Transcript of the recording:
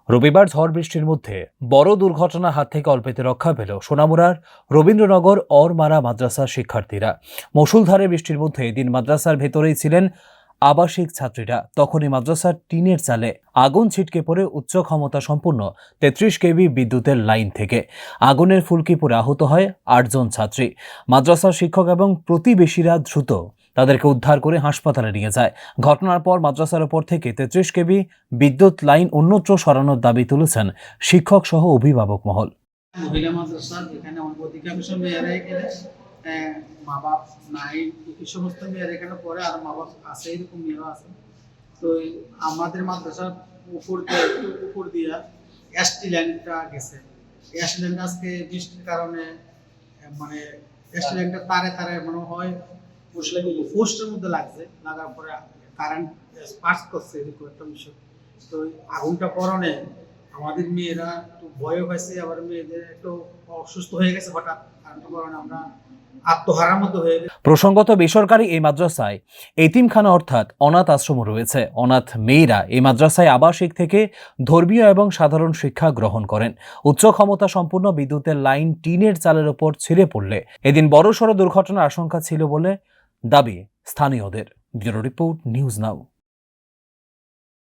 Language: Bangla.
রবিবার ঝড় বৃষ্টির মধ্যে বড় দুর্ঘটনার হাত থেকে অল্পেতে রক্ষা পেল সোনামুড়ার রবীন্দ্রনগর অরমারা মাদ্রাসার শিক্ষার্থীরা। মুষলধারে বৃষ্টির মধ্যে এদিন মাদ্রাসার ভেতরেই ছিলেন আবাসিক ছাত্রীরা। তখনই মাদ্রাসার টিনের চালে আগুন ছিটকে পড়ে উচ্চ ক্ষমতা সম্পন্ন 33 কেভি বিদ্যুতের লাইন থেকে। আগুনের ফুলকি পড়ে আহত হয় 8 জন ছাত্রী। মাদ্রাসার শিক্ষক এবং প্রতিবেশীরা দ্রুত তাদেরকে উদ্ধার করে হাসপাতালে নিয়ে যায়। ঘটনার পর মাদ্রাসার উপর থেকে 33 কেভি বিদ্যুৎ লাইন অন্যত্র সরানোর দাবি তুলেছেন শিক্ষক সহ অভিভাবক মহল। মহিলা মাদ্রাসার এখানে অধিকাংশ মেয়েরা এখানে মা বাপ নাই, এই সমস্ত মেয়েরা এখানে পড়ে, আর মা বাপ আছে, এরকম মেয়েরা আছে। তো আমাদের মাদ্রাসার উপর দিয়া এসটি লাইনটা গেছে। এসটি লাইনটা আজকে বৃষ্টির কারণে মানে এসটি লাইনটা তারে তারে মনে হয় পোস্টের মধ্যে লাগছে, লাগার পরে কারেন্ট পাস করছে, এরকম একটা বিষয়। তো আগুনটা পরনে আমাদের মেয়েরা একটু ভয় হয়েছে, আবার মেয়েদের একটু অসুস্থ হয়ে গেছে হঠাৎ কারেন্টের কারণে, আমরা আত্মহারার মতো হয়ে গেছে। প্রসঙ্গত বেসরকারি এই মাদ্রাসায় এতিমখানা অর্থাৎ অনাথ আশ্রম রয়েছে। অনাথ মেয়েরা এই মাদ্রাসায় আবাসিক থেকে ধর্মীয় এবং সাধারণ শিক্ষা গ্রহণ করেন। উচ্চ ক্ষমতা সম্পন্ন বিদ্যুতের লাইন টিনের চালের ওপর ছিঁড়ে পড়লে এদিন বড়সড় দুর্ঘটনার আশঙ্কা ছিল বলে দাবি স্থানীয়দের। Bureau report, news now.